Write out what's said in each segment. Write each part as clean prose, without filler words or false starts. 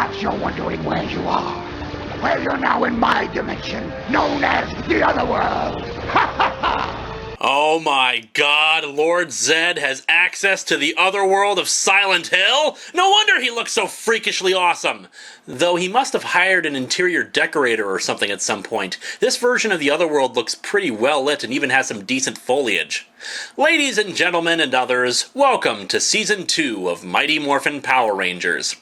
Perhaps you're wondering where you are. Well, you're now in my dimension, known as the Otherworld. Ha ha ha! Oh my god, Lord Zed has access to the otherworld of Silent Hill? No wonder he looks so freakishly awesome! Though he must have hired an interior decorator or something at some point. This version of the otherworld looks pretty well lit and even has some decent foliage. Ladies and gentlemen and others, welcome to Season 2 of Mighty Morphin Power Rangers.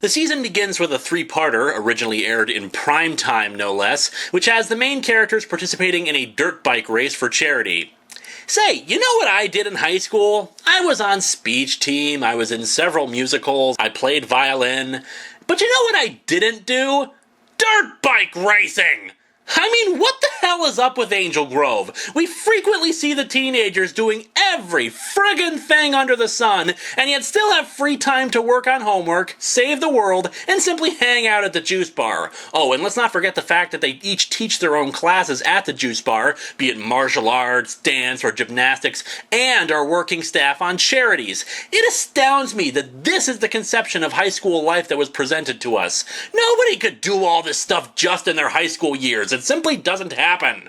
The season begins with a three-parter, originally aired in prime time no less, which has the main characters participating in a dirt bike race for charity. Say, you know what I did in high school? I was on speech team, I was in several musicals, I played violin, but you know what I didn't do? Dirt bike racing! I mean, what the hell is up with Angel Grove? We frequently see the teenagers doing every friggin' thing under the sun, and yet still have free time to work on homework, save the world, and simply hang out at the juice bar. Oh, and let's not forget the fact that they each teach their own classes at the juice bar, be it martial arts, dance, or gymnastics, and are working staff on charities. It astounds me that this is the conception of high school life that was presented to us. Nobody could do all this stuff just in their high school years. It simply doesn't happen.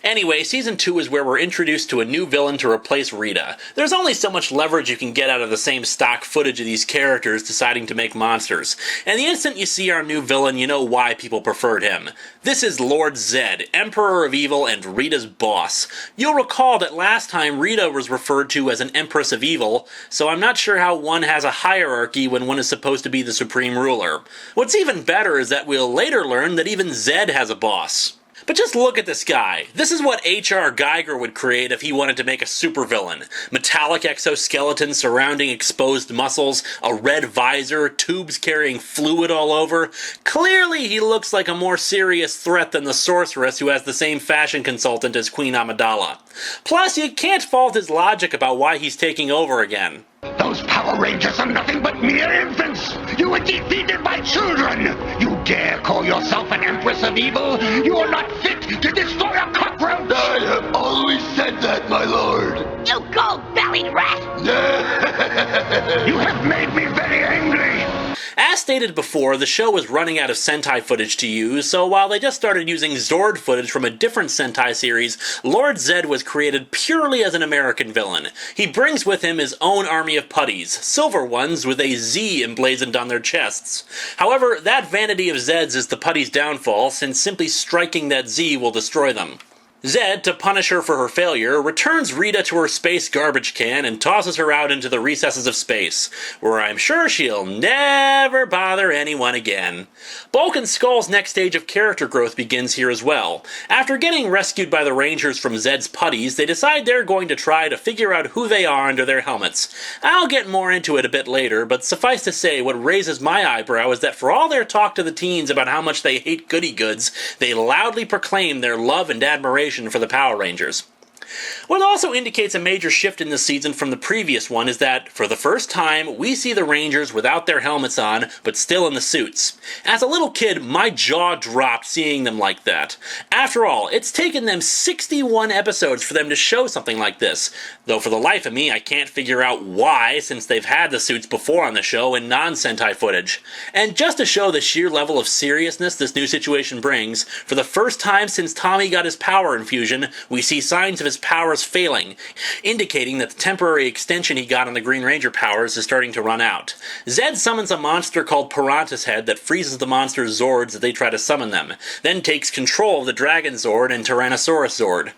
Anyway, Season 2 is where we're introduced to a new villain to replace Rita. There's only so much leverage you can get out of the same stock footage of these characters deciding to make monsters. And the instant you see our new villain, you know why people preferred him. This is Lord Zed, Emperor of Evil and Rita's boss. You'll recall that last time Rita was referred to as an Empress of Evil, so I'm not sure how one has a hierarchy when one is supposed to be the supreme ruler. What's even better is that we'll later learn that even Zed has a boss. But just look at this guy. This is what H.R. Geiger would create if he wanted to make a supervillain. Metallic exoskeleton surrounding exposed muscles, a red visor, tubes carrying fluid all over. Clearly he looks like a more serious threat than the sorceress who has the same fashion consultant as Queen Amidala. Plus, you can't fault his logic about why he's taking over again. Those Power Rangers are nothing but mere infants! You were defeated by children! You dare call yourself an Empress of Evil? You are not fit to destroy a cockroach! I have always said that, my lord! You gold-bellied rat! You have made me very angry! As stated before, the show was running out of Sentai footage to use, so while they just started using Zord footage from a different Sentai series, Lord Zed was created purely as an American villain. He brings with him his own army of putties, silver ones with a Z emblazoned on their chests. However, that vanity of Zed's is the putties' downfall, since simply striking that Z will destroy them. Zed, to punish her for her failure, returns Rita to her space garbage can and tosses her out into the recesses of space, where I'm sure she'll never bother anyone again. Bulk and Skull's next stage of character growth begins here as well. After getting rescued by the Rangers from Zed's putties, they decide they're going to try to figure out who they are under their helmets. I'll get more into it a bit later, but suffice to say, what raises my eyebrow is that for all their talk to the teens about how much they hate goody-goods, they loudly proclaim their love and admiration for the Power Rangers. What also indicates a major shift in this season from the previous one is that, for the first time, we see the Rangers without their helmets on, but still in the suits. As a little kid, my jaw dropped seeing them like that. After all, it's taken them 61 episodes for them to show something like this, though for the life of me I can't figure out why, since they've had the suits before on the show in non-Sentai footage. And just to show the sheer level of seriousness this new situation brings, for the first time since Tommy got his power infusion, we see signs of his powers failing, indicating that the temporary extension he got on the Green Ranger powers is starting to run out. Zed summons a monster called Piranha's Head that freezes the monster's Zords as they try to summon them, then takes control of the Dragon Zord and Tyrannosaurus Zord.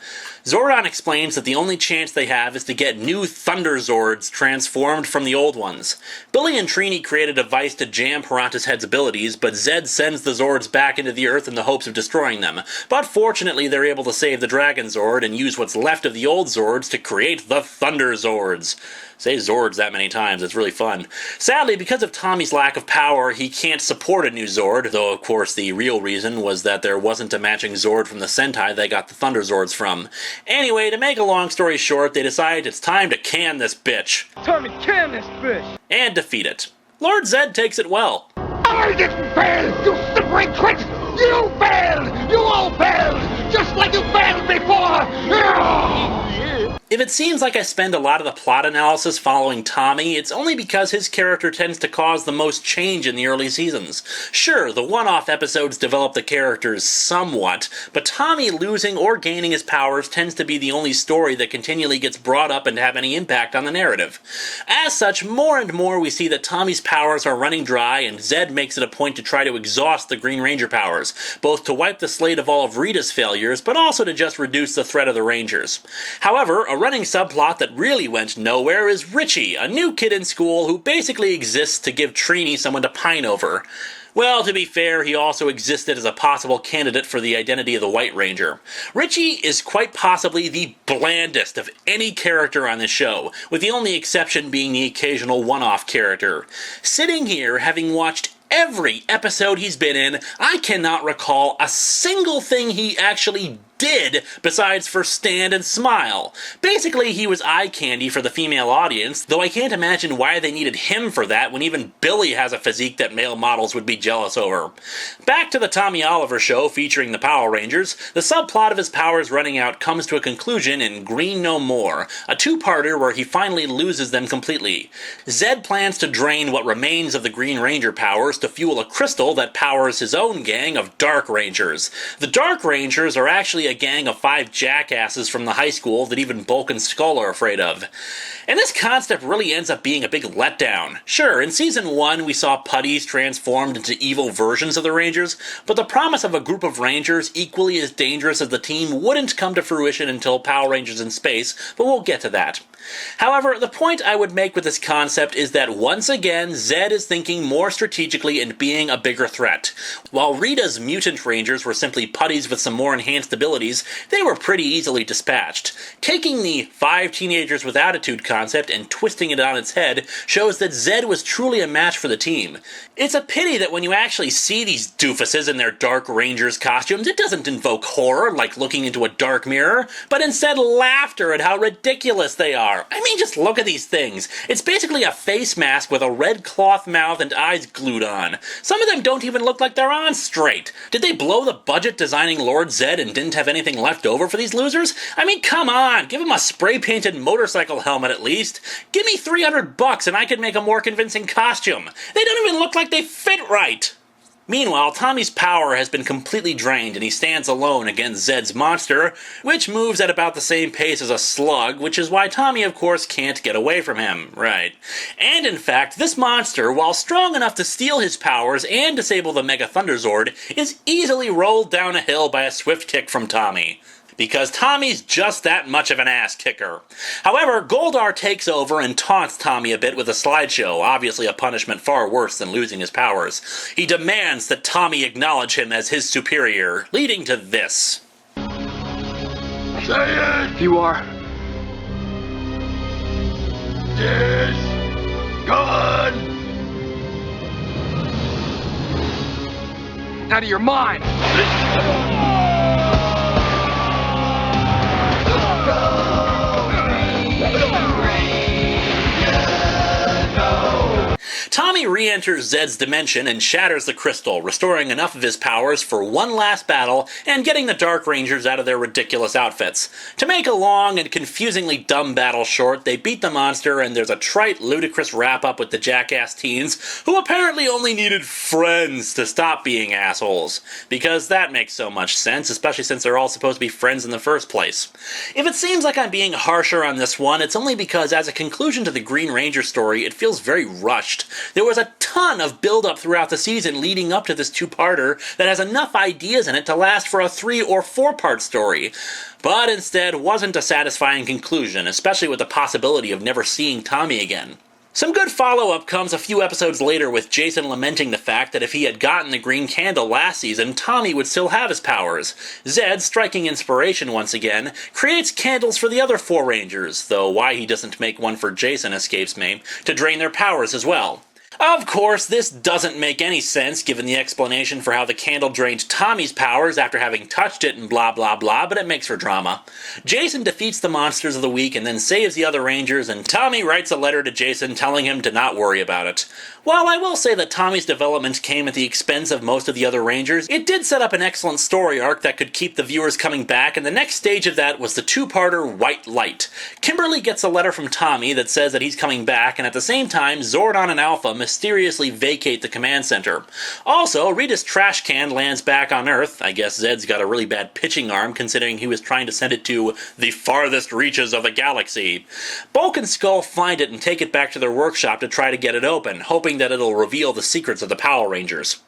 Zordon explains that the only chance they have is to get new Thunder Zords transformed from the old ones. Billy and Trini create a device to jam Piranha's Head's abilities, but Zed sends the Zords back into the Earth in the hopes of destroying them. But fortunately, they're able to save the Dragon Zord and use what's left of the old Zords to create the Thunder Zords. Say Zords that many times, it's really fun. Sadly, because of Tommy's lack of power, he can't support a new Zord, though of course the real reason was that there wasn't a matching Zord from the Sentai they got the Thunder Zords from. Anyway, to make a long story short, they decide it's time to can this bitch. Time to can this bitch! And defeat it. Lord Zed takes it well. I didn't fail, you slippery twit! You failed! You all failed! Just like you failed before! If it seems like I spend a lot of the plot analysis following Tommy, it's only because his character tends to cause the most change in the early seasons. Sure, the one-off episodes develop the characters somewhat, but Tommy losing or gaining his powers tends to be the only story that continually gets brought up and have any impact on the narrative. As such, more and more we see that Tommy's powers are running dry, and Zed makes it a point to try to exhaust the Green Ranger powers, both to wipe the slate of all of Rita's failures, but also to just reduce the threat of the Rangers. However, a running subplot that really went nowhere is Richie, a new kid in school who basically exists to give Trini someone to pine over. Well, to be fair, he also existed as a possible candidate for the identity of the White Ranger. Richie is quite possibly the blandest of any character on the show, with the only exception being the occasional one-off character. Sitting here, having watched every episode he's been in, I cannot recall a single thing he actually did besides for stand and smile. Basically, he was eye candy for the female audience, though I can't imagine why they needed him for that when even Billy has a physique that male models would be jealous over. Back to the Tommy Oliver show featuring the Power Rangers, the subplot of his powers running out comes to a conclusion in Green No More, a two-parter where he finally loses them completely. Zed plans to drain what remains of the Green Ranger powers to fuel a crystal that powers his own gang of Dark Rangers. The Dark Rangers are actually a gang of 5 jackasses from the high school that even Bulk and Skull are afraid of. And this concept really ends up being a big letdown. Sure, in Season 1 we saw putties transformed into evil versions of the Rangers, but the promise of a group of Rangers equally as dangerous as the team wouldn't come to fruition until Power Rangers in Space, but we'll get to that. However, the point I would make with this concept is that once again, Zed is thinking more strategically and being a bigger threat. While Rita's mutant Rangers were simply putties with some more enhanced abilities, they were pretty easily dispatched. Taking the 5 teenagers with attitude concept and twisting it on its head shows that Zed was truly a match for the team. It's a pity that when you actually see these doofuses in their Dark Rangers costumes, it doesn't invoke horror like looking into a dark mirror, but instead laughter at how ridiculous they are. I mean, just look at these things. It's basically a face mask with a red cloth mouth and eyes glued on. Some of them don't even look like they're on straight. Did they blow the budget designing Lord Zed and didn't have anything left over for these losers? I mean, come on, give him a spray-painted motorcycle helmet at least. Give me $300 and I could make a more convincing costume. They don't even look like they fit right. Meanwhile, Tommy's power has been completely drained and he stands alone against Zed's monster, which moves at about the same pace as a slug, which is why Tommy, of course, can't get away from him, right? And in fact, this monster, while strong enough to steal his powers and disable the Mega Thunder Zord, is easily rolled down a hill by a swift kick from Tommy. Because Tommy's just that much of an ass kicker. However, Goldar takes over and taunts Tommy a bit with a slideshow, obviously a punishment far worse than losing his powers. He demands that Tommy acknowledge him as his superior, leading to this. Say it! You are. Yes! Go on! Out of your mind! Tommy Tommy re-enters Zed's dimension and shatters the crystal, restoring enough of his powers for one last battle and getting the Dark Rangers out of their ridiculous outfits. To make a long and confusingly dumb battle short, they beat the monster and there's a trite, ludicrous wrap-up with the jackass teens who apparently only needed friends to stop being assholes. Because that makes so much sense, especially since they're all supposed to be friends in the first place. If it seems like I'm being harsher on this one, it's only because as a conclusion to the Green Ranger story, it feels very rushed. There was a ton of build-up throughout the season leading up to this two-parter that has enough ideas in it to last for a 3 or 4-part story, but instead wasn't a satisfying conclusion, especially with the possibility of never seeing Tommy again. Some good follow-up comes a few episodes later with Jason lamenting the fact that if he had gotten the green candle last season, Tommy would still have his powers. Zed, striking inspiration once again, creates candles for the other 4 Rangers, though why he doesn't make one for Jason escapes me, to drain their powers as well. Of course, this doesn't make any sense given the explanation for how the candle drained Tommy's powers after having touched it and blah blah blah, but it makes for drama. Jason defeats the monsters of the week and then saves the other Rangers, and Tommy writes a letter to Jason telling him to not worry about it. While I will say that Tommy's development came at the expense of most of the other Rangers, it did set up an excellent story arc that could keep the viewers coming back, and the next stage of that was the 2-parter White Light. Kimberly gets a letter from Tommy that says that he's coming back, and at the same time, Zordon and Alpha mysteriously vacate the command center. Also, Rita's trash can lands back on Earth. I guess Zed's got a really bad pitching arm considering he was trying to send it to the farthest reaches of the galaxy. Bulk and Skull find it and take it back to their workshop to try to get it open, hoping that it'll reveal the secrets of the Power Rangers.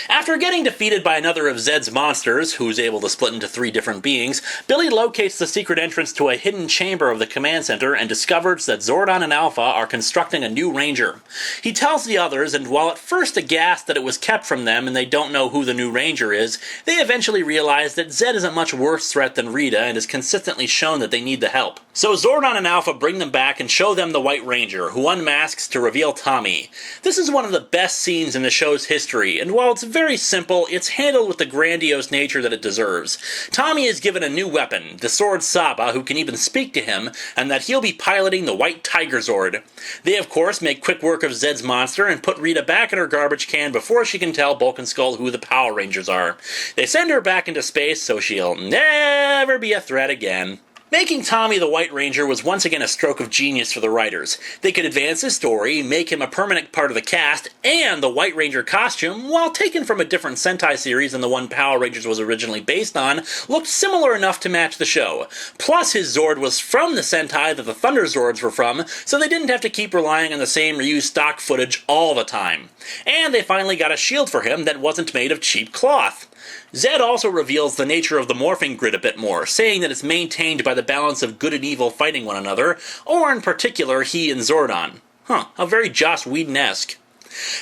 After getting defeated by another of Zed's monsters, who's able to split into 3 different beings, Billy locates the secret entrance to a hidden chamber of the command center and discovers that Zordon and Alpha are constructing a new Ranger. He tells the others, and while at first aghast that it was kept from them and they don't know who the new Ranger is, they eventually realize that Zed is a much worse threat than Rita and has consistently shown that they need the help. So Zordon and Alpha bring them back and show them the White Ranger, who unmasks to reveal Tommy. This is one of the best scenes in the show's history, and while it's very simple, it's handled with the grandiose nature that it deserves. Tommy is given a new weapon, the sword Saba, who can even speak to him, and that he'll be piloting the White Tiger Zord. They, of course, make quick work of Zed's monster and put Rita back in her garbage can before she can tell Bulk and Skull who the Power Rangers are. They send her back into space so she'll never be a threat again. Making Tommy the White Ranger was once again a stroke of genius for the writers. They could advance his story, make him a permanent part of the cast, and the White Ranger costume, while taken from a different Sentai series than the one Power Rangers was originally based on, looked similar enough to match the show. Plus, his Zord was from the Sentai that the Thunder Zords were from, so they didn't have to keep relying on the same reused stock footage all the time. And they finally got a shield for him that wasn't made of cheap cloth. Zed also reveals the nature of the morphing grid a bit more, saying that it's maintained by the balance of good and evil fighting one another, or in particular, he and Zordon. How very Joss Whedon-esque.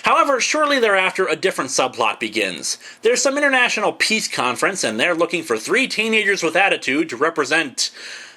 However, shortly thereafter, a different subplot begins. There's some international peace conference, and they're looking for 3 teenagers with attitude to represent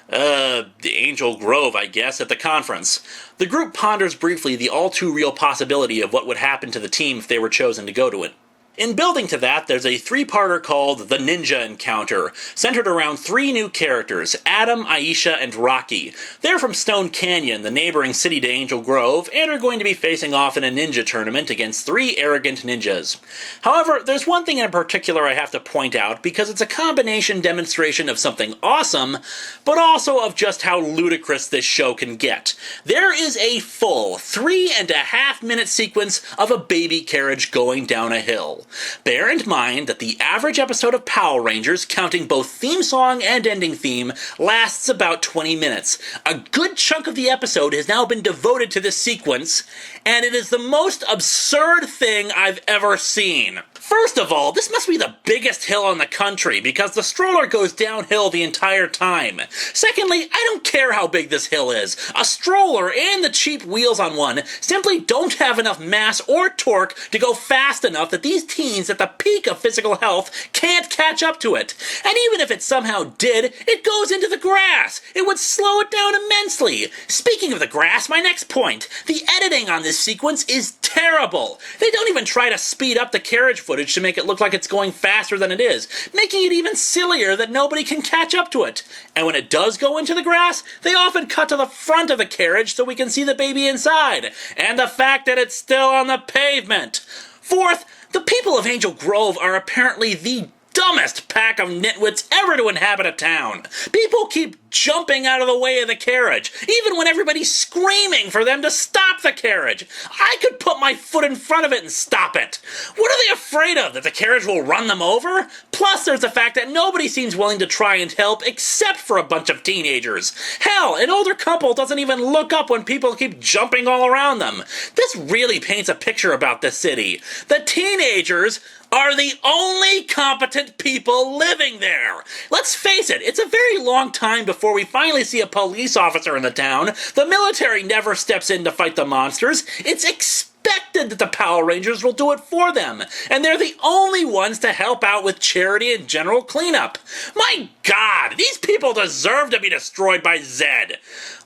the Angel Grove, I guess, at the conference. The group ponders briefly the all-too-real possibility of what would happen to the team if they were chosen to go to it. In building to that, there's a 3-parter called The Ninja Encounter, centered around 3 new characters, Adam, Aisha, and Rocky. They're from Stone Canyon, the neighboring city to Angel Grove, and are going to be facing off in a ninja tournament against 3 arrogant ninjas. However, there's one thing in particular I have to point out, because it's a combination demonstration of something awesome, but also of just how ludicrous this show can get. There is a full 3.5-minute sequence of a baby carriage going down a hill. Bear in mind that the average episode of Power Rangers, counting both theme song and ending theme, lasts about 20 minutes. A good chunk of the episode has now been devoted to this sequence, and it is the most absurd thing I've ever seen. First of all, this must be the biggest hill in the country, because the stroller goes downhill the entire time. Secondly, I don't care how big this hill is. A stroller and the cheap wheels on one simply don't have enough mass or torque to go fast enough that these teens at the peak of physical health can't catch up to it. And even if it somehow did, it goes into the grass. It would slow it down immensely. Speaking of the grass, my next point. The editing on this sequence is terrible. They don't even try to speed up the carriage footage to make it look like it's going faster than it is, making it even sillier that nobody can catch up to it. And when it does go into the grass, they often cut to the front of the carriage so we can see the baby inside, and the fact that it's still on the pavement. Fourth, the people of Angel Grove are apparently the dumbest pack of nitwits ever to inhabit a town. People keep jumping out of the way of the carriage, even when everybody's screaming for them to stop the carriage. I could put my foot in front of it and stop it. What are they afraid of, that the carriage will run them over? Plus, there's the fact that nobody seems willing to try and help except for a bunch of teenagers. Hell, an older couple doesn't even look up when people keep jumping all around them. This really paints a picture about this city. The teenagers are the only competent people living there. Let's face it, it's a very long time before we finally see a police officer in the town. The military never steps in to fight the monsters. It's expected that the Power Rangers will do it for them, and they're the only ones to help out with charity and general cleanup. My God, these people deserve to be destroyed by Zed.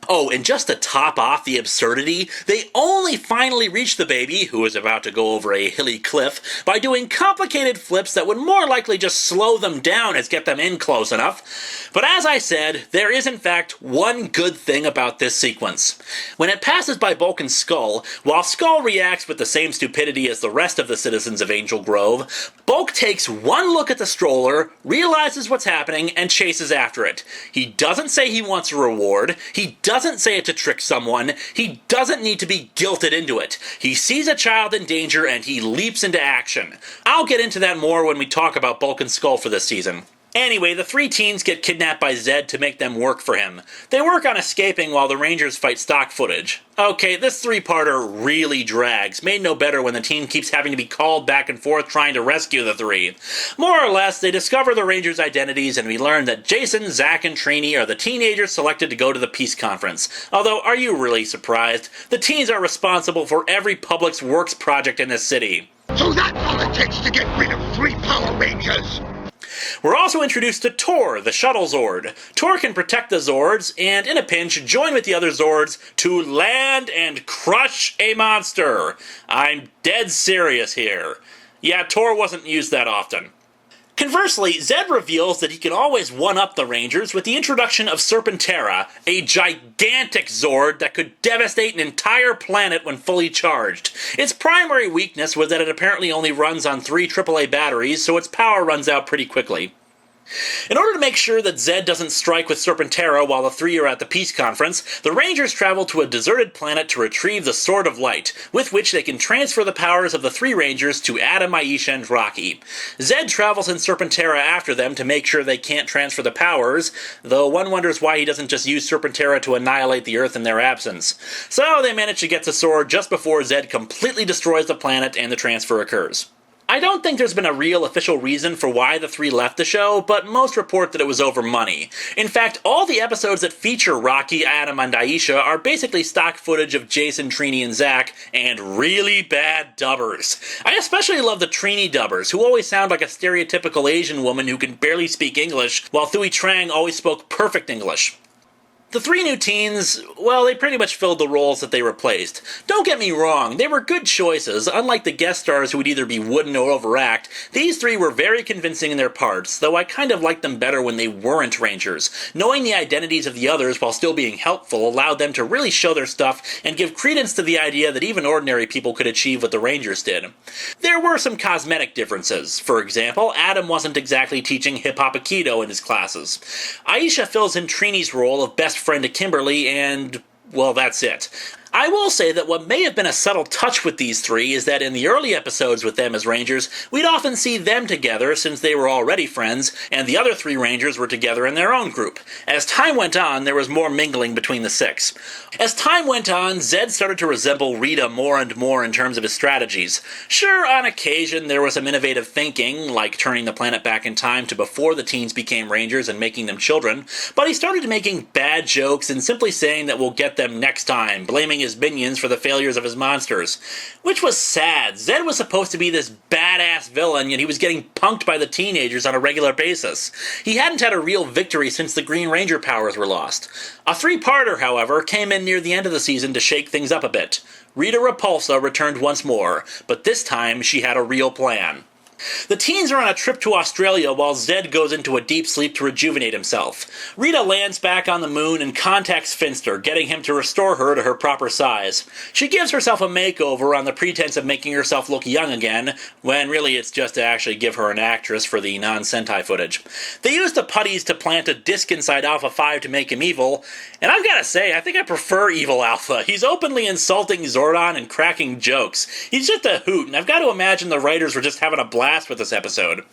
Oh, and just to top off the absurdity, they only finally reach the baby, who is about to go over a hilly cliff, by doing complicated flips that would more likely just slow them down as get them in close enough. But as I said, there is in fact one good thing about this sequence. When it passes by Bulk and Skull, while Skull reacts with the same stupidity as the rest of the citizens of Angel Grove, Bulk takes one look at the stroller, realizes what's happening, and chases after it. He doesn't say he wants a reward. He doesn't say it to trick someone. He doesn't need to be guilted into it. He sees a child in danger and he leaps into action. I'll get into that more when we talk about Bulk and Skull for this season. Anyway, the three teens get kidnapped by Zed to make them work for him. They work on escaping while the Rangers fight stock footage. Okay, this three-parter really drags, made no better when the team keeps having to be called back and forth trying to rescue the three. More or less, they discover the Rangers' identities and we learn that Jason, Zach, and Trini are the teenagers selected to go to the peace conference. Although, are you really surprised? The teens are responsible for every public works project in this city. So that's all it takes to get rid of 3 Power Rangers. We're also introduced to Tor, the Shuttle Zord. Tor can protect the Zords, and in a pinch, join with the other Zords to land and crush a monster. I'm dead serious here. Yeah, Tor wasn't used that often. Conversely, Zed reveals that he can always one-up the Rangers with the introduction of Serpentera, a gigantic Zord that could devastate an entire planet when fully charged. Its primary weakness was that it apparently only runs on 3 AAA batteries, so its power runs out pretty quickly. In order to make sure that Zed doesn't strike with Serpentera while the three are at the peace conference, the Rangers travel to a deserted planet to retrieve the Sword of Light, with which they can transfer the powers of the 3 Rangers to Adam, Aisha, and Rocky. Zed travels in Serpentera after them to make sure they can't transfer the powers, though one wonders why he doesn't just use Serpentera to annihilate the Earth in their absence. So they manage to get the sword just before Zed completely destroys the planet and the transfer occurs. I don't think there's been a real official reason for why the 3 left the show, but most report that it was over money. In fact, all the episodes that feature Rocky, Adam, and Aisha are basically stock footage of Jason, Trini, and Zach, and really bad dubbers. I especially love the Trini dubbers, who always sound like a stereotypical Asian woman who can barely speak English, while Thuy Trang always spoke perfect English. The 3 new teens, well, they pretty much filled the roles that they replaced. Don't get me wrong, they were good choices. Unlike the guest stars who would either be wooden or overact, these 3 were very convincing in their parts, though I kind of liked them better when they weren't Rangers. Knowing the identities of the others while still being helpful allowed them to really show their stuff and give credence to the idea that even ordinary people could achieve what the Rangers did. There were some cosmetic differences. For example, Adam wasn't exactly teaching hip-hop aikido in his classes. Aisha fills in Trini's role of best friend to Kimberly, and, well, that's it. I will say that what may have been a subtle touch with these 3 is that in the early episodes with them as Rangers, we'd often see them together since they were already friends, and the other 3 Rangers were together in their own group. As time went on, there was more mingling between the 6. As time went on, Zed started to resemble Rita more and more in terms of his strategies. Sure, on occasion there was some innovative thinking, like turning the planet back in time to before the teens became Rangers and making them children, but he started making bad jokes and simply saying that we'll get them next time, blaming his minions for the failures of his monsters. Which was sad. Zed was supposed to be this badass villain, yet he was getting punked by the teenagers on a regular basis. He hadn't had a real victory since the Green Ranger powers were lost. A 3-parter, however, came in near the end of the season to shake things up a bit. Rita Repulsa returned once more, but this time she had a real plan. The teens are on a trip to Australia while Zed goes into a deep sleep to rejuvenate himself. Rita lands back on the moon and contacts Finster, getting him to restore her to her proper size. She gives herself a makeover on the pretense of making herself look young again, when really it's just to actually give her an actress for the non-Sentai footage. They use the putties to plant a disc inside Alpha 5 to make him evil, and I've gotta say, I think I prefer Evil Alpha. He's openly insulting Zordon and cracking jokes. He's just a hoot, and I've got to imagine the writers were just having a blast with this episode.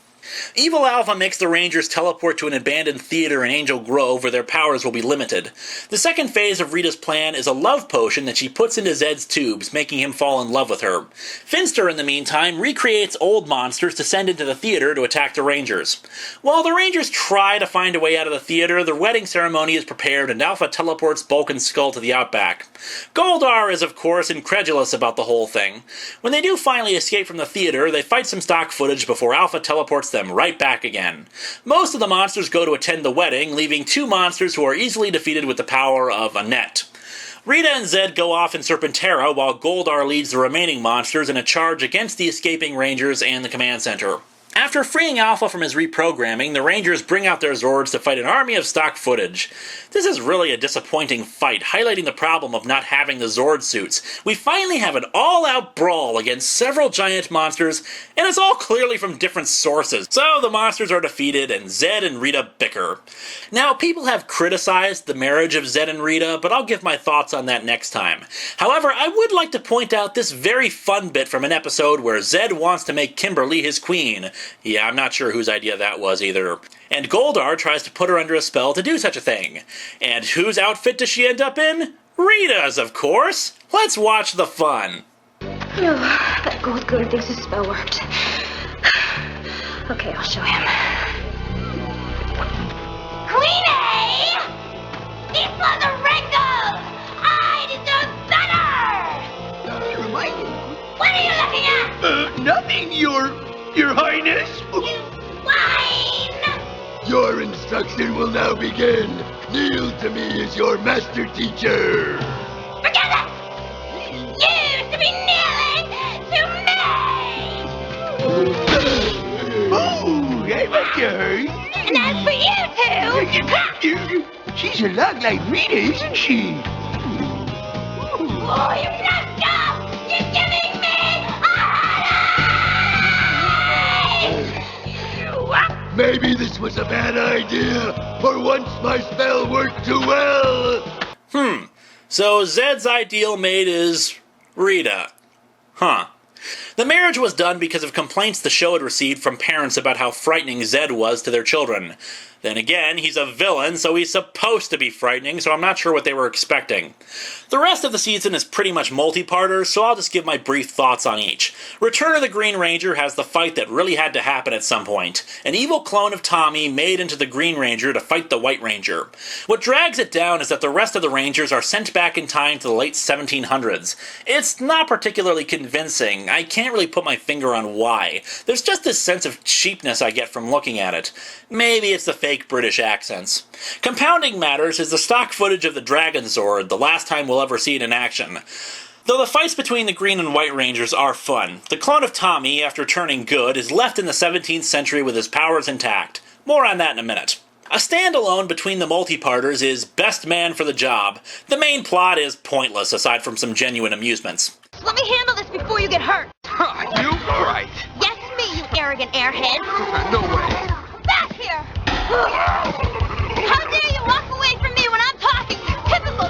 Evil Alpha makes the Rangers teleport to an abandoned theater in Angel Grove where their powers will be limited. The second phase of Rita's plan is a love potion that she puts into Zed's tubes, making him fall in love with her. Finster, in the meantime, recreates old monsters to send into the theater to attack the Rangers. While the Rangers try to find a way out of the theater, the wedding ceremony is prepared and Alpha teleports Bulk and Skull to the Outback. Goldar is, of course, incredulous about the whole thing. When they do finally escape from the theater, they fight some stock footage before Alpha teleports them right back again. Most of the monsters go to attend the wedding, leaving two monsters who are easily defeated with the power of a net. Rita and Zed go off in Serpentera while Goldar leads the remaining monsters in a charge against the escaping Rangers and the command center. After freeing Alpha from his reprogramming, the Rangers bring out their Zords to fight an army of stock footage. This is really a disappointing fight, highlighting the problem of not having the Zord suits. We finally have an all-out brawl against several giant monsters, and it's all clearly from different sources. So the monsters are defeated, and Zed and Rita bicker. Now, people have criticized the marriage of Zed and Rita, but I'll give my thoughts on that next time. However, I would like to point out this very fun bit from an episode where Zed wants to make Kimberly his queen. Yeah, I'm not sure whose idea that was either. And Goldar tries to put her under a spell to do such a thing. And whose outfit does she end up in? Rita's, of course! Let's watch the fun. No, that gold girl thinks his spell worked. Okay, I'll show him. Queenie! These was a wrinkle! I deserve better! What are you looking at? Nothing, Your Highness. You swine! Your instruction will now begin. Kneel to me as your master teacher. Forget it! You used to be kneeling to me! Oh, I like her. And as for you two... She's a lot like Rita, isn't she? Oh, you messed up! You're giving me Maybe this was a bad idea. For once my spell worked too well. So Zed's ideal mate is Rita. Huh. The marriage was done because of complaints the show had received from parents about how frightening Zed was to their children. Then again, he's a villain, so he's supposed to be frightening, so I'm not sure what they were expecting. The rest of the season is pretty much multi-parters, so I'll just give my brief thoughts on each. Return of the Green Ranger has the fight that really had to happen at some point. An evil clone of Tommy made into the Green Ranger to fight the White Ranger. What drags it down is that the rest of the Rangers are sent back in time to the late 1700s. It's not particularly convincing. I can't really put my finger on why. There's just this sense of cheapness I get from looking at it. Maybe it's the fake British accents. Compounding matters is the stock footage of the Dragon Zord, the last time we'll ever see it in action. Though the fights between the Green and White Rangers are fun, the clone of Tommy, after turning good, is left in the 17th century with his powers intact. More on that in a minute. A standalone between the multi-parters is Best Man for the Job. The main plot is pointless, aside from some genuine amusements. Let me handle this before you get hurt. You right. Yes, me, you arrogant airhead. No way. Back here! How dare you walk away from me when I'm talking?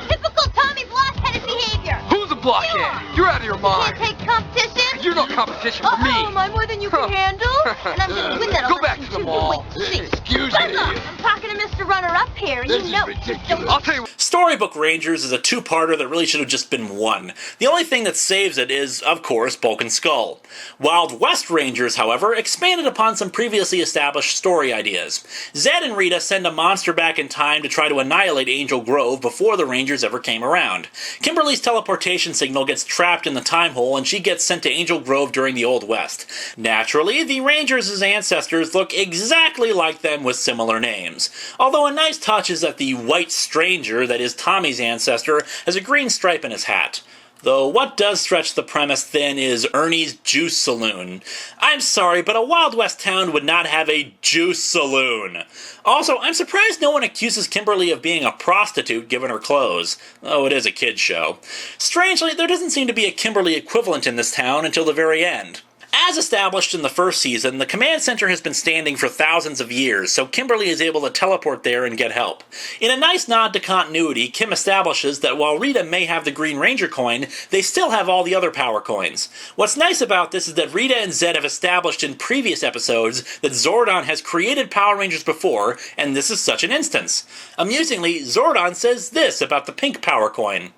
Typical Tommy blockheaded behavior. Who's a blockhead? You're out of your mind. Can't take competition? You're no competition for me. Am I more than you can handle? And I'm gonna win that Go back election to the too. mall. Wait, see. Excuse Buzz me. off. I'm talking to Mr. Runner-Up here, and This you is know. ridiculous. I'll tell you what. Storybook Rangers is a two-parter that really should have just been one. The only thing that saves it is, of course, Bulk and Skull. Wild West Rangers, however, expanded upon some previously established story ideas. Zed and Rita send a monster back in time to try to annihilate Angel Grove before the Rangers ever came around. Kimberly's teleportation signal gets trapped in the time hole and she gets sent to Angel Grove during the Old West. Naturally, the Rangers' ancestors look exactly like them with similar names. Although a nice touch is that the White Stranger, that is Tommy's ancestor, has a green stripe in his hat. Though what does stretch the premise thin is Ernie's Juice Saloon. I'm sorry, but a Wild West town would not have a juice saloon. Also, I'm surprised no one accuses Kimberly of being a prostitute given her clothes. Oh, it is a kid's show. Strangely, there doesn't seem to be a Kimberly equivalent in this town until the very end. As established in the first season, the command center has been standing for thousands of years, so Kimberly is able to teleport there and get help. In a nice nod to continuity, Kim establishes that while Rita may have the Green Ranger coin, they still have all the other power coins. What's nice about this is that Rita and Zed have established in previous episodes that Zordon has created Power Rangers before, and this is such an instance. Amusingly, Zordon says this about the pink power coin.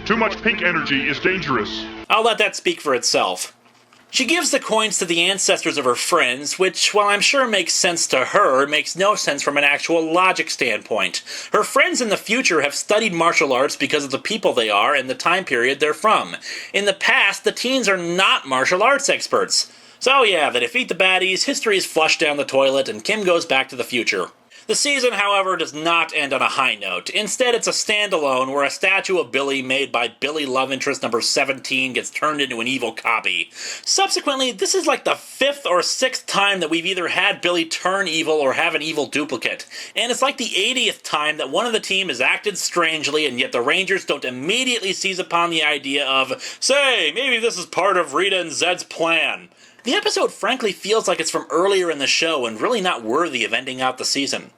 Too much pink energy is dangerous. I'll let that speak for itself. She gives the coins to the ancestors of her friends, which, while I'm sure makes sense to her, makes no sense from an actual logic standpoint. Her friends in the future have studied martial arts because of the people they are and the time period they're from. In the past, the teens are not martial arts experts. So yeah, they defeat the baddies, history is flushed down the toilet, and Kim goes back to the future. The season, however, does not end on a high note. Instead, it's a standalone where a statue of Billy made by Billy Love Interest number 17 gets turned into an evil copy. Subsequently, this is like the 5th or 6th time that we've either had Billy turn evil or have an evil duplicate. And it's like the 80th time that one of the team has acted strangely and yet the Rangers don't immediately seize upon the idea of, say, maybe this is part of Rita and Zed's plan. The episode frankly feels like it's from earlier in the show and really not worthy of ending out the season.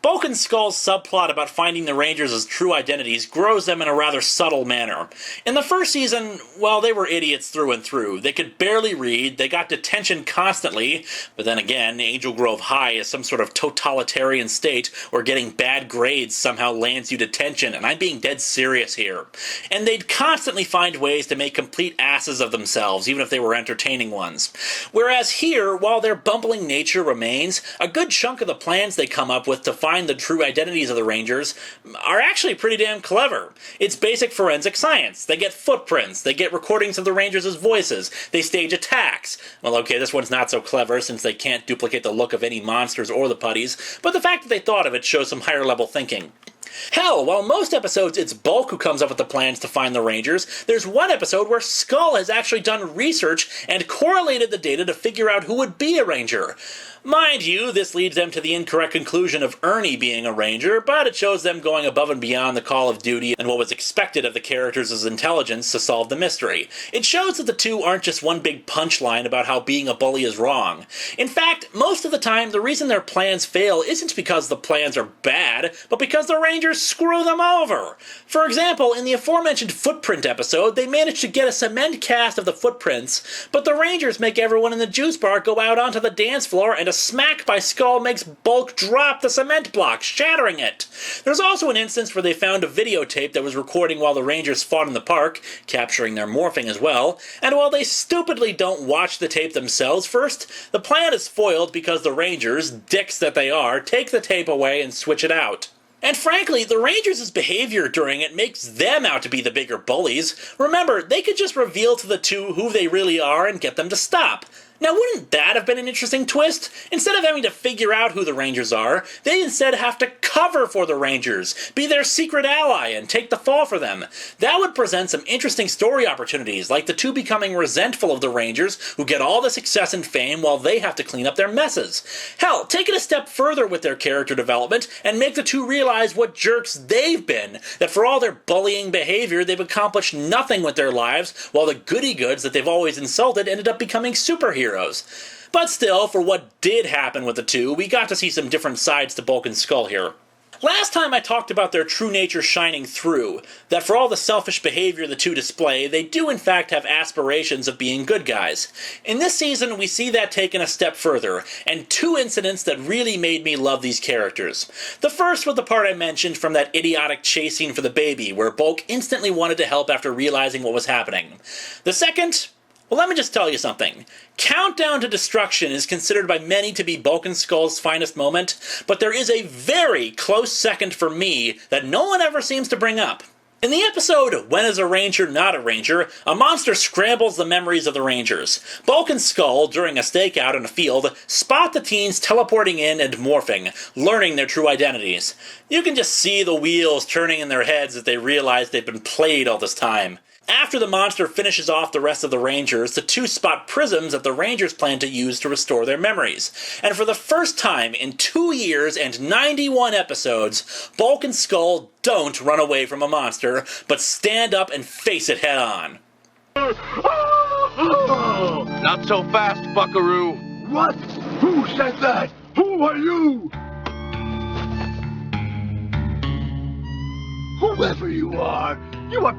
Bulk and Skull's subplot about finding the Rangers' true identities grows them in a rather subtle manner. In the first season, well, they were idiots through and through. They could barely read, they got detention constantly, but then again, Angel Grove High is some sort of totalitarian state where getting bad grades somehow lands you detention, and I'm being dead serious here. And they'd constantly find ways to make complete asses of themselves, even if they were entertaining ones. Whereas here, while their bumbling nature remains, a good chunk of the plans they come up with to find the true identities of the Rangers are actually pretty damn clever. It's basic forensic science. They get footprints, they get recordings of the Rangers' voices, they stage attacks. Well, okay, this one's not so clever since they can't duplicate the look of any monsters or the putties, but the fact that they thought of it shows some higher level thinking. Hell, while most episodes it's Bulk who comes up with the plans to find the Rangers, there's one episode where Skull has actually done research and correlated the data to figure out who would be a Ranger. Mind you, this leads them to the incorrect conclusion of Ernie being a Ranger, but it shows them going above and beyond the call of duty and what was expected of the characters' intelligence to solve the mystery. It shows that the two aren't just one big punchline about how being a bully is wrong. In fact, most of the time, the reason their plans fail isn't because the plans are bad, but because the Rangers screw them over. For example, in the aforementioned Footprint episode, they managed to get a cement cast of the footprints, but the Rangers make everyone in the juice bar go out onto the dance floor and a smack by Skull makes Bulk drop the cement block, shattering it. There's also an instance where they found a videotape that was recording while the Rangers fought in the park, capturing their morphing as well, and while they stupidly don't watch the tape themselves first, the plan is foiled because the Rangers, dicks that they are, take the tape away and switch it out. And frankly, the Rangers' behavior during it makes them out to be the bigger bullies. Remember, they could just reveal to the two who they really are and get them to stop. Now, wouldn't that have been an interesting twist? Instead of having to figure out who the Rangers are, they instead have to cover for the Rangers, be their secret ally, and take the fall for them. That would present some interesting story opportunities, like the two becoming resentful of the Rangers, who get all the success and fame while they have to clean up their messes. Hell, take it a step further with their character development, and make the two realize what jerks they've been, that for all their bullying behavior, they've accomplished nothing with their lives, while the goody-goods that they've always insulted ended up becoming superheroes. But still, for what did happen with the two, we got to see some different sides to Bulk and Skull here. Last time I talked about their true nature shining through, that for all the selfish behavior the two display, they do in fact have aspirations of being good guys. In this season, we see that taken a step further, and two incidents that really made me love these characters. The first was the part I mentioned from that idiotic chase scene for the baby, where Bulk instantly wanted to help after realizing what was happening. The second... well, let me just tell you something. Countdown to Destruction is considered by many to be Bulk and Skull's finest moment, but there is a very close second for me that no one ever seems to bring up. In the episode, When is a Ranger Not a Ranger, a monster scrambles the memories of the Rangers. Bulk and Skull, during a stakeout in a field, spot the teens teleporting in and morphing, learning their true identities. You can just see the wheels turning in their heads as they realize they've been played all this time. After the monster finishes off the rest of the Rangers, the two spot prisms that the Rangers plan to use to restore their memories. And for the first time in 2 years and 91 episodes, Bulk and Skull don't run away from a monster, but stand up and face it head on. Not so fast, buckaroo. What? Who said that? Who are you? Whoever you are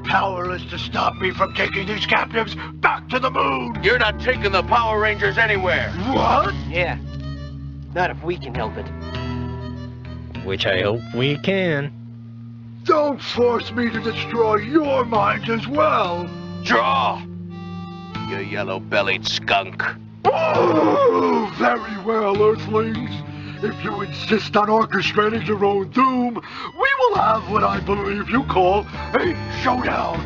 powerless to stop me from taking these captives back to the moon. You're not taking the Power Rangers anywhere. What? Yeah. Not if we can help it. Which I hope we can. Don't force me to destroy your minds as well. Draw! You yellow-bellied skunk. Oh, very well, Earthlings. If you insist on orchestrating your own doom, we will have what I believe you call a showdown.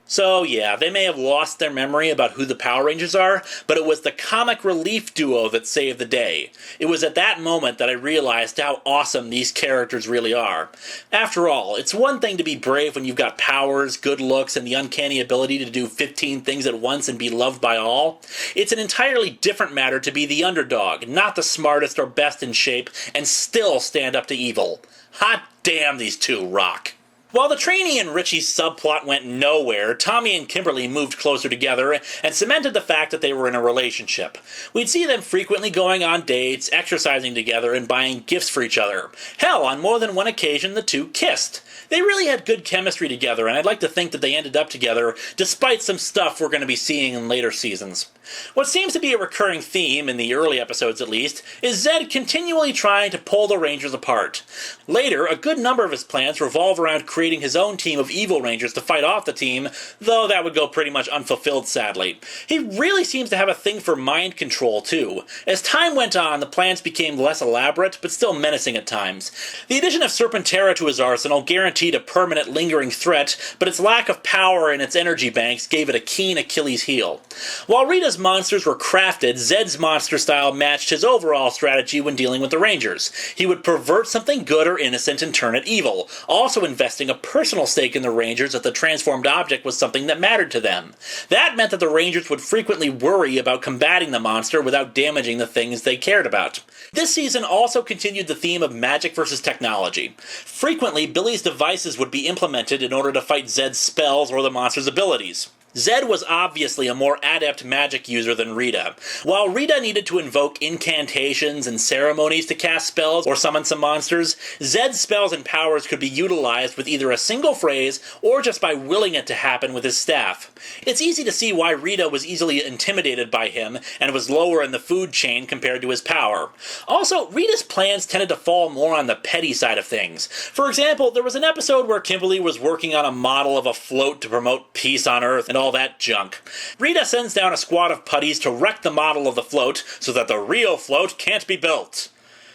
So yeah, they may have lost their memory about who the Power Rangers are, but it was the comic relief duo that saved the day. It was at that moment that I realized how awesome these characters really are. After all, it's one thing to be brave when you've got powers, good looks, and the uncanny ability to do 15 things at once and be loved by all. It's an entirely different matter to be the underdog, not the smartest or best in shape, and still stand up to evil. Hot damn, these two rock. While the Trainee and Richie subplot went nowhere, Tommy and Kimberly moved closer together and cemented the fact that they were in a relationship. We'd see them frequently going on dates, exercising together, and buying gifts for each other. Hell, on more than one occasion, the two kissed. They really had good chemistry together, and I'd like to think that they ended up together, despite some stuff we're going to be seeing in later seasons. What seems to be a recurring theme, in the early episodes at least, is Zed continually trying to pull the Rangers apart. Later, a good number of his plans revolve around creating his own team of evil Rangers to fight off the team, though that would go pretty much unfulfilled, sadly. He really seems to have a thing for mind control, too. As time went on, the plans became less elaborate, but still menacing at times. The addition of Serpentera to his arsenal guaranteed a permanent lingering threat, but its lack of power in its energy banks gave it a keen Achilles heel. While Rita's monsters were crafted, Zed's monster style matched his overall strategy when dealing with the Rangers. He would pervert something good or innocent and turn it evil, also investing a personal stake in the Rangers if the transformed object was something that mattered to them. That meant that the Rangers would frequently worry about combating the monster without damaging the things they cared about. This season also continued the theme of magic versus technology. Frequently, Billy's devices would be implemented in order to fight Zed's spells or the monster's abilities. Zed was obviously a more adept magic user than Rita. While Rita needed to invoke incantations and ceremonies to cast spells or summon some monsters, Zed's spells and powers could be utilized with either a single phrase or just by willing it to happen with his staff. It's easy to see why Rita was easily intimidated by him and was lower in the food chain compared to his power. Also, Rita's plans tended to fall more on the petty side of things. For example, there was an episode where Kimberly was working on a model of a float to promote peace on Earth and all that junk. Rita sends down a squad of putties to wreck the model of the float so that the real float can't be built.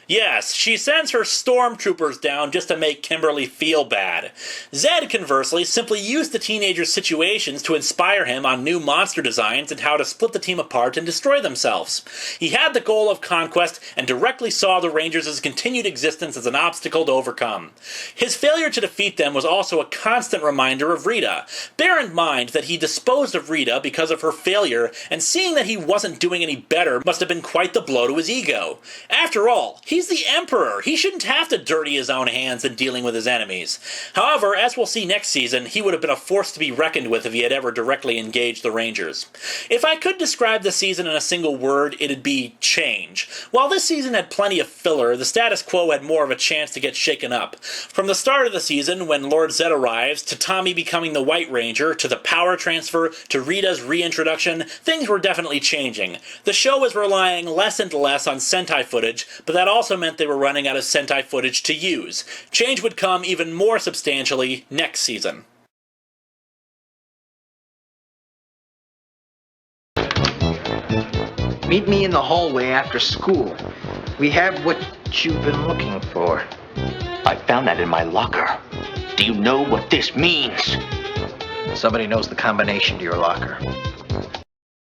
Yes, she sends her stormtroopers down just to make Kimberly feel bad. Zed, conversely, simply used the teenager's situations to inspire him on new monster designs and how to split the team apart and destroy themselves. He had the goal of conquest and directly saw the Rangers' continued existence as an obstacle to overcome. His failure to defeat them was also a constant reminder of Rita. Bear in mind that he disposed of Rita because of her failure, and seeing that he wasn't doing any better must have been quite the blow to his ego. After all, he's the Emperor. He shouldn't have to dirty his own hands in dealing with his enemies. However, as we'll see next season, he would have been a force to be reckoned with if he had ever directly engaged the Rangers. If I could describe the season in a single word, it'd be change. While this season had plenty of filler, the status quo had more of a chance to get shaken up. From the start of the season, when Lord Zed arrives, to Tommy becoming the White Ranger, to the power transfer, to Rita's reintroduction, things were definitely changing. The show was relying less and less on Sentai footage, but that also meant they were running out of Sentai footage to use. Change would come even more substantially next season. Meet me in the hallway after school. We have what you've been looking for. I found that in my locker. Do you know what this means? Somebody knows the combination to your locker.